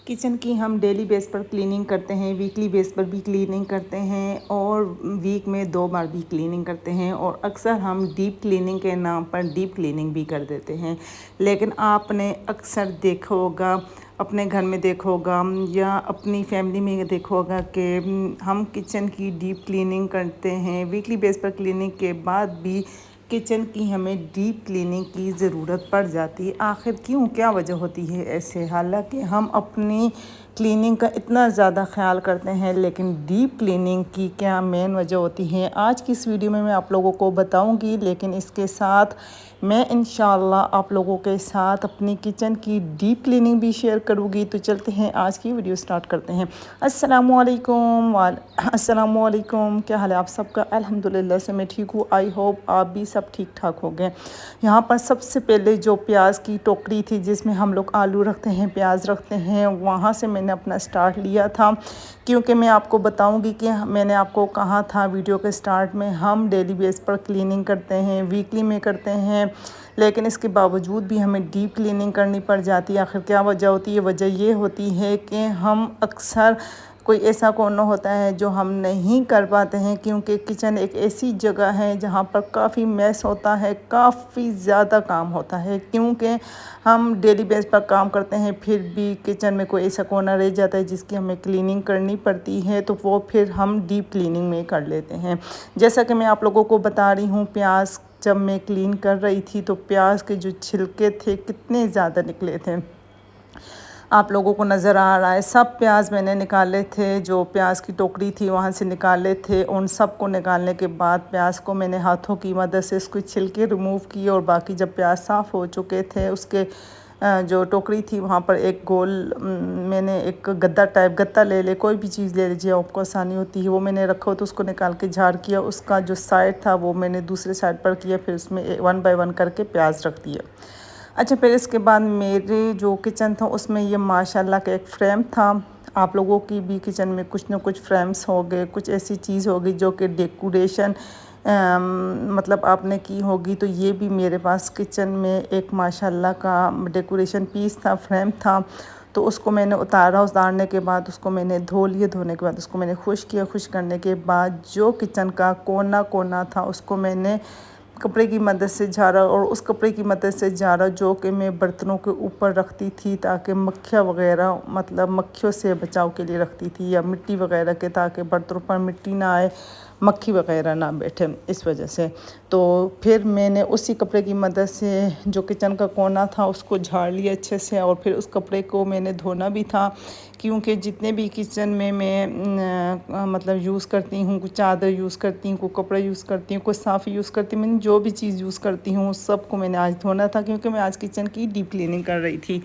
Kitchen की हम daily base पर क्लीनिंग करते हैं, वीकली बेस पर भी क्लीनिंग करते हैं और वीक में 2 बार भी क्लीनिंग करते हैं और अक्सर हम डीप क्लीनिंग के नाम पर डीप क्लीनिंग भी कर देते हैं। लेकिन आपने अक्सर देखा होगा, अपने घर में देखा होगा या अपनी फैमिली में देखा होगा कि हम किचन की डीप क्लीनिंग करते हैं, वीकली बेस पर क्लीनिंग के बाद भी किचन की हमें डीप क्लीनिंग की ज़रूरत पड़ जाती है। आखिर क्यों, क्या वजह होती है ऐसे? हालांकि हम अपनी क्लीनिंग का इतना ज़्यादा ख्याल करते हैं, लेकिन डीप क्लीनिंग की क्या मेन वजह होती है, आज की इस वीडियो में मैं आप लोगों को बताऊंगी। लेकिन इसके साथ मैं इंशाल्लाह आप लोगों के साथ अपनी किचन की डीप क्लीनिंग भी शेयर करूंगी। तो चलते हैं, आज की वीडियो स्टार्ट करते हैं। अस्सलामुअलैकुम, क्या हाल है आप सबका? अल्हम्दुलिल्लाह से मैं ठीक हूँ। आई होप आप भी सब ठीक ठाक हो गए। यहाँ पर सबसे पहले जो प्याज की टोकरी थी जिसमें हम लोग आलू रखते हैं, प्याज रखते हैं, वहाँ से मैंने अपना स्टार्ट लिया था। क्योंकि मैं आपको बताऊंगी कि मैंने आपको कहा था वीडियो के स्टार्ट में, हम डेली बेस पर क्लीनिंग करते हैं, वीकली में करते हैं, लेकिन इसके बावजूद भी हमें डीप क्लीनिंग करनी पड़ जाती है। आखिर क्या वजह होती है? वजह ये होती है कि हम अक्सर कोई ऐसा कोना होता है जो हम नहीं कर पाते हैं, क्योंकि किचन एक ऐसी जगह है जहाँ पर काफ़ी मैस होता है, काफ़ी ज़्यादा काम होता है। क्योंकि हम डेली बेस पर काम करते हैं, फिर भी किचन में कोई ऐसा कोना रह जाता है जिसकी हमें क्लीनिंग करनी पड़ती है, तो वो फिर हम डीप क्लीनिंग में कर लेते हैं। जैसा कि मैं आप लोगों को बता रही हूँ, प्याज जब मैं क्लीन कर रही थी तो प्याज के जो छिलके थे कितने ज़्यादा निकले थे, आप लोगों को नज़र आ रहा है। सब प्याज मैंने निकाले थे, जो प्याज की टोकरी थी वहाँ से निकाले थे। उन सब को निकालने के बाद प्याज को मैंने हाथों की मदद से इसको छिलके रिमूव किए और बाकी जब प्याज साफ़ हो चुके थे, उसके जो टोकरी थी वहाँ पर एक गोल मैंने एक गद्दा टाइप गत्ता ले कोई भी चीज़ ले लीजिए, आपको आसानी होती है, वो मैंने रखा हो तो उसको निकाल के झाड़ किया। उसका जो साइड था वो मैंने दूसरे साइड पर किया, फिर उसमें 1 बाय 1 करके प्याज रख दिया। अच्छा, फिर इसके बाद मेरे जो किचन था उसमें ये माशाल्लाह का एक फ्रेम था। आप लोगों की भी किचन में कुछ ना कुछ फ्रेम्स हो गए, कुछ ऐसी चीज़ होगी जो कि डेकोरेशन मतलब आपने की होगी। तो ये भी मेरे पास किचन में एक माशाल्लाह का डेकोरेशन पीस था, फ्रेम था। तो उसको मैंने उतारा, उतारने के बाद उसको मैंने धो लिया, धोने के बाद उसको मैंने खुश किया। खुश करने के बाद जो किचन का कोना कोना था उसको मैंने कपड़े की मदद से झाड़ा, और उस कपड़े की मदद से झाड़ा जो कि मैं बर्तनों के ऊपर रखती थी, ताकि मक्खियाँ वगैरह, मतलब मक्खियों से बचाव के लिए रखती थी, या मिट्टी वगैरह के, ताकि बर्तनों पर मिट्टी ना आए, मक्खी वगैरह ना बैठे, इस वजह से। तो फिर मैंने उसी कपड़े की मदद से जो किचन का कोना था उसको झाड़ लिया अच्छे से, और फिर उस कपड़े को मैंने धोना भी था। क्योंकि जितने भी किचन में मैं मतलब यूज़ करती हूँ, कुछ चादर यूज़ करती हूँ, कोई कपड़ा यूज़ करती हूँ, कुछ साफ़ यूज़ करती हूँ, मैंने जो भी चीज़ यूज़ करती हूँ सबको मैंने आज धोना था, क्योंकि मैं आज किचन की डीप क्लीनिंग कर रही थी।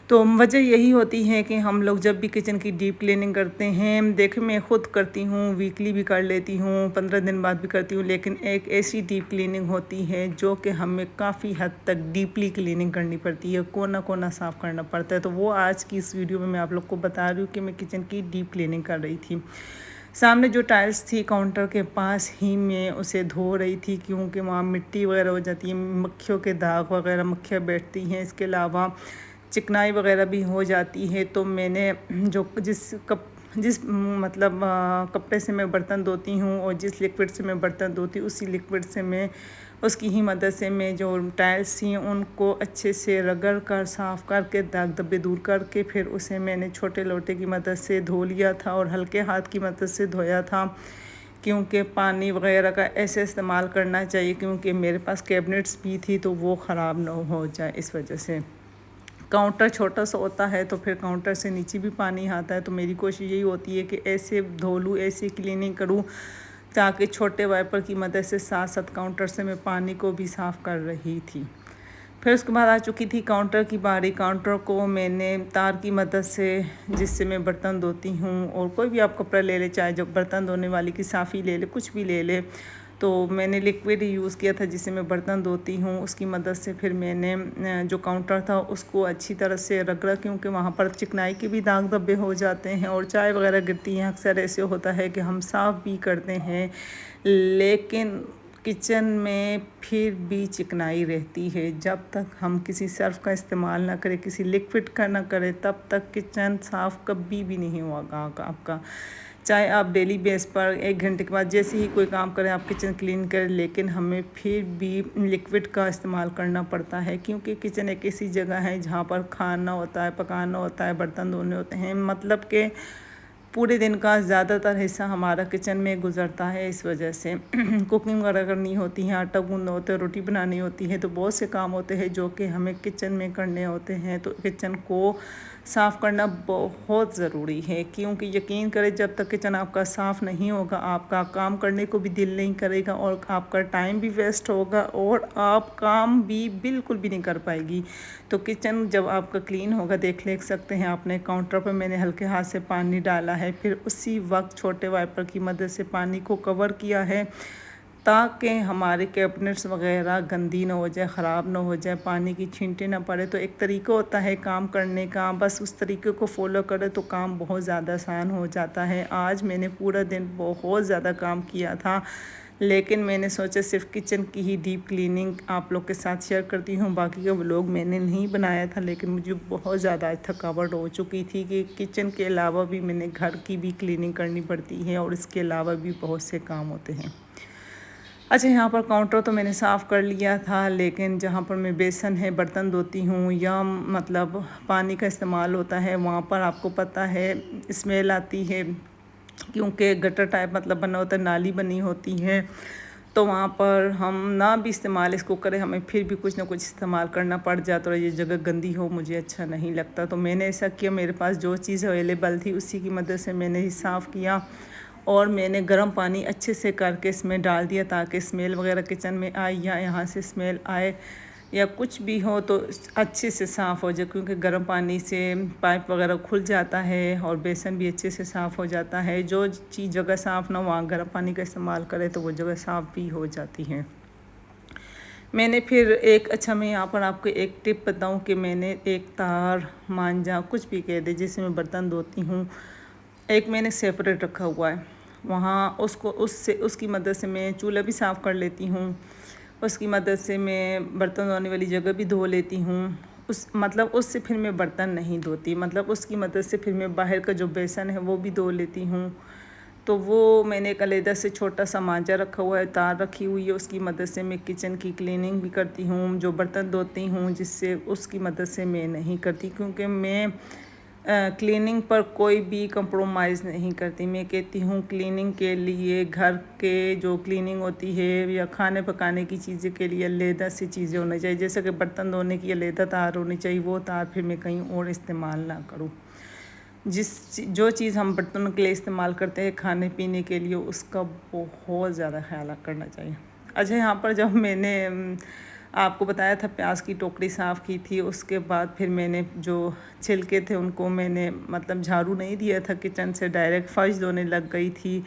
तो वजह यही होती है कि हम लोग जब भी किचन की डीप क्लीनिंग करते हैं, देखिए मैं ख़ुद करती हूँ, वीकली भी कर लेती हूँ, 15 दिन बाद भी करती हूँ, लेकिन एक ऐसी डीप क्लीनिंग होती है जो कि हमें काफ़ी हद तक डीपली क्लीनिंग करनी पड़ती है, कोना कोना साफ़ करना पड़ता है। तो वो आज की इस वीडियो में मैं आप लोग को बता रही हूँ कि मैं किचन की डीप क्लीनिंग कर रही थी। सामने जो टाइल्स थी काउंटर के पास ही मैं उसे धो रही थी, क्योंकि वहाँ मिट्टी वगैरह हो जाती है, मक्खियों के दाग वगैरह, मक्खियाँ बैठती हैं। इसके अलावा चिकनाई वगैरह भी हो जाती है। तो मैंने जो जिस मतलब कपड़े से मैं बर्तन धोती हूँ और जिस लिक्विड से मैं बर्तन धोती हूँ, उसी लिक्विड से मैं, उसकी ही मदद से मैं जो टाइल्स थी उनको अच्छे से रगड़ कर, साफ़ करके, दाग धब्बे दूर करके, फिर उसे मैंने छोटे लोटे की मदद से धो लिया था और हल्के हाथ की मदद से धोया था। क्योंकि पानी वगैरह का ऐसे इस्तेमाल करना चाहिए, क्योंकि मेरे पास कैबिनेट्स भी थी तो वो ख़राब ना हो जाए, इस वजह से। काउंटर छोटा सा होता है तो फिर काउंटर से नीचे भी पानी आता है, तो मेरी कोशिश यही होती है कि ऐसे धो लूँ, ऐसे क्लीनिंग करूँ, ताकि छोटे वाइपर की मदद से साथ साथ काउंटर से मैं पानी को भी साफ़ कर रही थी। फिर उसके बाद आ चुकी थी काउंटर की बारी। काउंटर को मैंने तार की मदद से, जिससे मैं बर्तन धोती हूँ, और कोई भी आप कपड़ा ले ले, चाहे जो बर्तन धोने वाली की साफ़ी ले ले, कुछ भी ले ले, तो मैंने लिक्विड यूज़ किया था जिससे मैं बर्तन धोती हूँ। उसकी मदद से फिर मैंने जो काउंटर था उसको अच्छी तरह से रगड़ा, क्योंकि वहाँ पर चिकनाई के भी दाग धब्बे हो जाते हैं और चाय वगैरह गिरती हैं। अक्सर ऐसे होता है कि हम साफ़ भी करते हैं, लेकिन किचन में फिर भी चिकनाई रहती है। जब तक हम किसी सर्फ़ का इस्तेमाल ना करें, किसी लिक्विड का ना करें, तब तक किचन साफ़ कभी भी नहीं होगा आपका। चाहे आप डेली बेस पर 1 घंटे के बाद जैसे ही कोई काम करें, आप किचन क्लीन करें, लेकिन हमें फिर भी लिक्विड का इस्तेमाल करना पड़ता है, क्योंकि किचन एक ऐसी जगह है जहाँ पर खाना होता है, पकाना होता है, बर्तन धोने होते हैं। मतलब कि पूरे दिन का ज़्यादातर हिस्सा हमारा किचन में गुज़रता है। इस वजह से कुकिंग वगैरह करनी होती है, आटा गूँदना होता है, रोटी बनानी होती है, तो बहुत से काम होते हैं जो कि हमें किचन में करने होते हैं। तो किचन को साफ़ करना बहुत ज़रूरी है, क्योंकि यकीन करें, जब तक किचन आपका साफ़ नहीं होगा, आपका काम करने को भी दिल नहीं करेगा और आपका टाइम भी वेस्ट होगा और आप काम भी बिल्कुल भी नहीं कर पाएगी। तो किचन जब आपका क्लीन होगा, देख सकते हैं आपने काउंटर पर मैंने हल्के हाथ से पानी डाला है, फिर उसी वक्त छोटे वाइपर की मदद से पानी को कवर किया है, ताकि हमारे कैबिनेट्स वगैरह गंदी ना हो जाए, ख़राब ना हो जाए, पानी की छींटे ना पड़े। तो एक तरीका होता है काम करने का, बस उस तरीके को फॉलो करें तो काम बहुत ज़्यादा आसान हो जाता है। आज मैंने पूरा दिन बहुत ज़्यादा काम किया था, लेकिन मैंने सोचा सिर्फ किचन की ही डीप क्लीनिंग आप लोग के साथ शेयर करती हूँ। बाकी का व्लॉग मैंने नहीं बनाया था, लेकिन मुझे बहुत ज़्यादा थकावट हो चुकी थी कि किचन के अलावा भी मैंने घर की भी क्लीनिंग करनी पड़ती है और इसके अलावा भी बहुत से काम होते हैं। अच्छा, यहाँ पर काउंटर तो मैंने साफ़ कर लिया था, लेकिन जहाँ पर मैं बेसन है बर्तन धोती हूँ या मतलब पानी का इस्तेमाल होता है, वहाँ पर आपको पता है स्मेल आती है, क्योंकि गटर टाइप मतलब बना होता है, नाली बनी होती है। तो वहाँ पर हम ना भी इस्तेमाल इसको करें, हमें फिर भी कुछ ना कुछ इस्तेमाल करना पड़ जाता है। ये जगह गंदी हो मुझे अच्छा नहीं लगता, तो मैंने ऐसा किया, मेरे पास जो चीज़ अवेलेबल थी उसी की मदद से मैंने ही साफ़ किया और मैंने गर्म पानी अच्छे से करके इसमें डाल दिया, ताकि स्मेल वगैरह किचन में आए या यहाँ से स्मेल आए या कुछ भी हो तो अच्छे से साफ़ हो जाए, क्योंकि गर्म पानी से पाइप वगैरह खुल जाता है और बेसन भी अच्छे से साफ़ हो जाता है। जो चीज़ जगह साफ़ ना, वहाँ गर्म पानी का इस्तेमाल करें तो वो जगह साफ़ भी हो जाती है। मैंने फिर मैं यहाँ पर आपको एक टिप बताऊँ कि मैंने एक तार, मांझा, कुछ भी कह दे, जिससे मैं बर्तन धोती हूँ, एक मैंने सेपरेट रखा हुआ है। वहाँ उसकी मदद से मैं चूल्हा भी साफ़ कर लेती हूँ, उसकी मदद से मैं बर्तन धोने वाली जगह भी धो लेती हूँ। उससे फिर मैं बर्तन नहीं धोती, मतलब उसकी मदद से फिर मैं बाहर का जो बेसन है वो भी धो लेती हूँ। तो वो मैंने एक अलग से छोटा सा मांझा रखा हुआ है, तार रखी हुई है, उसकी मदद से मैं किचन की क्लीनिंग भी करती हूँ, जो बर्तन धोती हूँ, जिससे उसकी मदद से मैं नहीं करती, क्योंकि मैं क्लीनिंग पर कोई भी कंप्रोमाइज़ नहीं करती। मैं कहती हूँ क्लीनिंग के लिए घर के जो क्लीनिंग होती है या खाने पकाने की चीज़ें के लिए अलग सी चीज़ें होनी चाहिए, जैसे कि बर्तन धोने की अलग तार होनी चाहिए, वो तार फिर मैं कहीं और इस्तेमाल ना करूँ। जो चीज़ हम बर्तनों के लिए इस्तेमाल करते हैं खाने पीने के लिए, उसका बहुत ज़्यादा ख्याल करना चाहिए। अच्छा, यहाँ पर जब मैंने आपको बताया था प्याज की टोकरी साफ़ की थी, उसके बाद फिर मैंने जो छिलके थे उनको मैंने मतलब झाड़ू नहीं दिया था, किचन से डायरेक्ट फ़र्श धोने लग गई थी।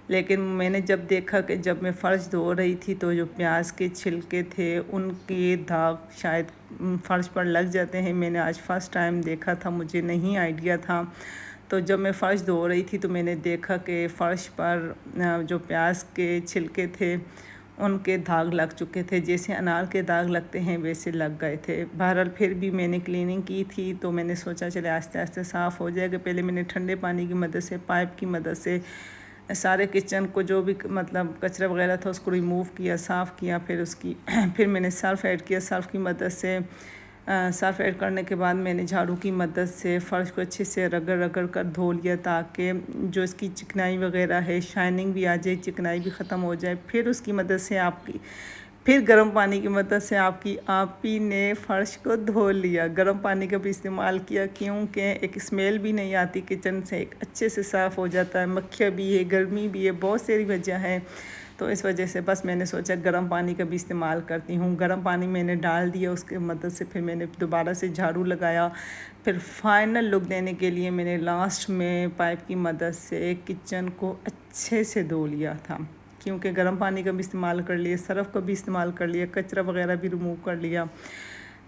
लेकिन मैंने जब देखा कि जब मैं फ़र्श धो रही थी तो जो प्याज के छिलके थे उनके दाग शायद फ़र्श पर लग जाते हैं। मैंने आज फ़र्स्ट टाइम देखा था, मुझे नहीं आइडिया था। तो जब मैं फ़र्श धो रही थी तो मैंने देखा कि फ़र्श पर जो प्याज के छिलके थे उनके दाग लग चुके थे, जैसे अनार के दाग लगते हैं वैसे लग गए थे। बहरहाल फिर भी मैंने क्लीनिंग की थी, तो मैंने सोचा चले आस्ते आस्ते साफ़ हो जाएगा। पहले मैंने ठंडे पानी की मदद से, पाइप की मदद से सारे किचन को जो भी मतलब कचरा वगैरह था उसको रिमूव किया, साफ़ किया। फिर मैंने सर्फ़ ऐड किया, सर्फ़ की मदद से सर्फ़ ऐड करने के बाद मैंने झाड़ू की मदद से फ़र्श को अच्छे से रगड़ कर धो लिया, ताकि जो इसकी चिकनाई वगैरह है, शाइनिंग भी आ जाए, चिकनाई भी ख़त्म हो जाए। फिर उसकी मदद से फिर गर्म पानी की मदद से आप ही ने फ़र्श को धो लिया। गर्म पानी का भी इस्तेमाल किया, क्योंकि एक स्मेल भी नहीं आती किचन से, एक अच्छे से साफ़ हो जाता है। मक्खियाँ भी है, गर्मी भी है, बहुत सारी वजह है, तो इस वजह से बस मैंने सोचा गर्म पानी का भी इस्तेमाल करती हूँ। गर्म पानी मैंने डाल दिया, उसकी मदद से फिर मैंने दोबारा से झाड़ू लगाया। फिर फाइनल लुक देने के लिए मैंने लास्ट में पाइप की मदद से किचन को अच्छे से धो लिया था, क्योंकि गर्म पानी का भी इस्तेमाल कर लिया, सर्फ़ का भी इस्तेमाल कर लिया, कचरा वगैरह भी रिमूव कर लिया।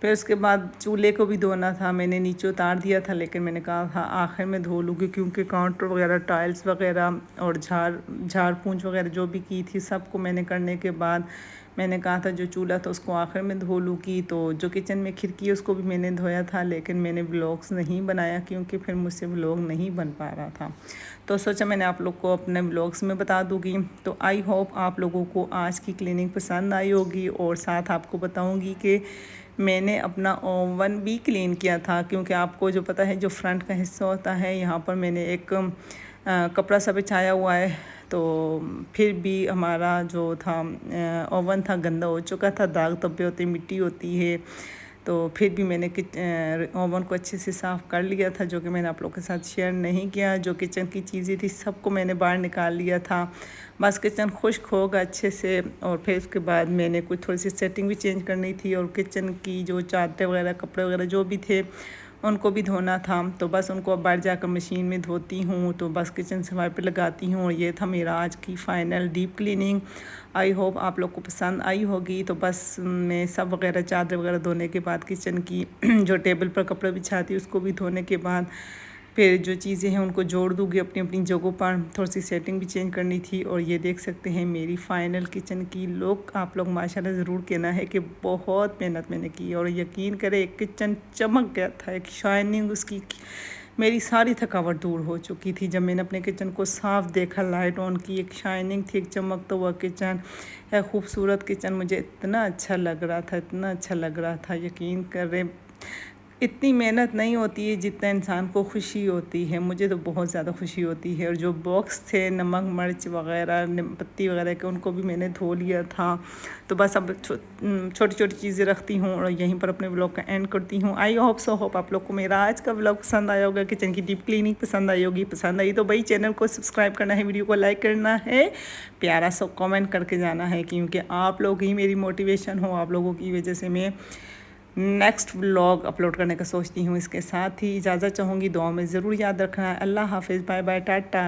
फिर उसके बाद चूल्हे को भी धोना था, मैंने नीचे उतार दिया था, लेकिन मैंने कहा था आखिर में धो लूँगी क्योंकि काउंटर वगैरह, टाइल्स वगैरह और झाड़ पूंछ वगैरह जो भी की थी सबको मैंने करने के बाद मैंने कहा था जो चूल्हा था उसको आखिर में धो लूँगी। तो जो किचन में खिड़की है उसको भी मैंने धोया था, लेकिन मैंने व्लॉग्स नहीं बनाया क्योंकि फिर मुझसे व्लॉग नहीं बन पा रहा था। तो सोचा मैंने आप लोग को अपने व्लॉग्स में बता दूँगी। तो आई होप आप लोगों को आज की क्लीनिंग पसंद आई होगी, और साथ आपको बताऊँगी कि मैंने अपना ओवन भी क्लीन किया था, क्योंकि आपको जो पता है जो फ्रंट का हिस्सा होता है यहाँ पर मैंने एक कपड़ा सा बिछाया हुआ है, तो फिर भी हमारा जो था ओवन था गंदा हो चुका था, दाग धब्बे होते, मिट्टी होती है, तो फिर भी मैंने ओवन को अच्छे से साफ़ कर लिया था, जो कि मैंने आप लोगों के साथ शेयर नहीं किया। जो किचन की चीज़ें थी सबको मैंने बाहर निकाल लिया था, बस किचन खुश्क होगा अच्छे से। और फिर उसके बाद मैंने कुछ थोड़ी सी सेटिंग भी चेंज करनी थी, और किचन की जो चादरें वगैरह, कपड़े वगैरह जो भी थे उनको भी धोना था, तो बस उनको अब बाहर जाकर मशीन में धोती हूँ, तो बस किचन से वाइपर लगाती हूँ। और ये था मेरा आज की final deep cleaning. I hope आप लोग को पसंद आई होगी। तो बस मैं सब वगैरह चादर वगैरह धोने के बाद किचन की जो टेबल पर कपड़े बिछाती उसको भी धोने के बाद फिर जो चीज़ें हैं उनको जोड़ दूँगी अपनी अपनी जगहों पर। थोड़ी सी सेटिंग भी चेंज करनी थी, और ये देख सकते हैं मेरी फ़ाइनल किचन की लुक। आप लोग माशाल्लाह ज़रूर कहना है कि बहुत मेहनत मैंने की, और यकीन करें एक किचन चमक गया था, एक शाइनिंग उसकी, मेरी सारी थकावट दूर हो चुकी थी। जब मैंने अपने किचन को साफ़ देखा, लाइट ऑन की, एक शाइनिंग थी, एक चमकता हुआ किचन, एक खूबसूरत किचन, मुझे इतना अच्छा लग रहा था, इतना अच्छा लग रहा था। यकीन करें इतनी मेहनत नहीं होती है जितना इंसान को खुशी होती है, मुझे तो बहुत ज़्यादा खुशी होती है। और जो बॉक्स थे नमक मिर्च वगैरह, पत्ती वगैरह के, उनको भी मैंने धो लिया था। तो बस अब छोटी छोटी चीज़ें रखती हूँ और यहीं पर अपने व्लॉग का एंड करती हूँ। आई होप सो होप आप लोग को मेरा आज का व्लॉग पसंद आया होगा, किचन की डीप क्लीनिंग पसंद आई होगी। पसंद आई तो भाई चैनल को सब्सक्राइब करना है, वीडियो को लाइक करना है, प्यारा सा कमेंट करके जाना है, क्योंकि आप लोग ही मेरी मोटिवेशन हो। आप लोगों की वजह से मैं नेक्स्ट व्लॉग अपलोड करने का सोचती हूँ। इसके साथ ही इजाज़त चाहूँगी, दुआ में ज़रूर याद रखना है। अल्लाह हाफिज़, बाय बाय, टाटा।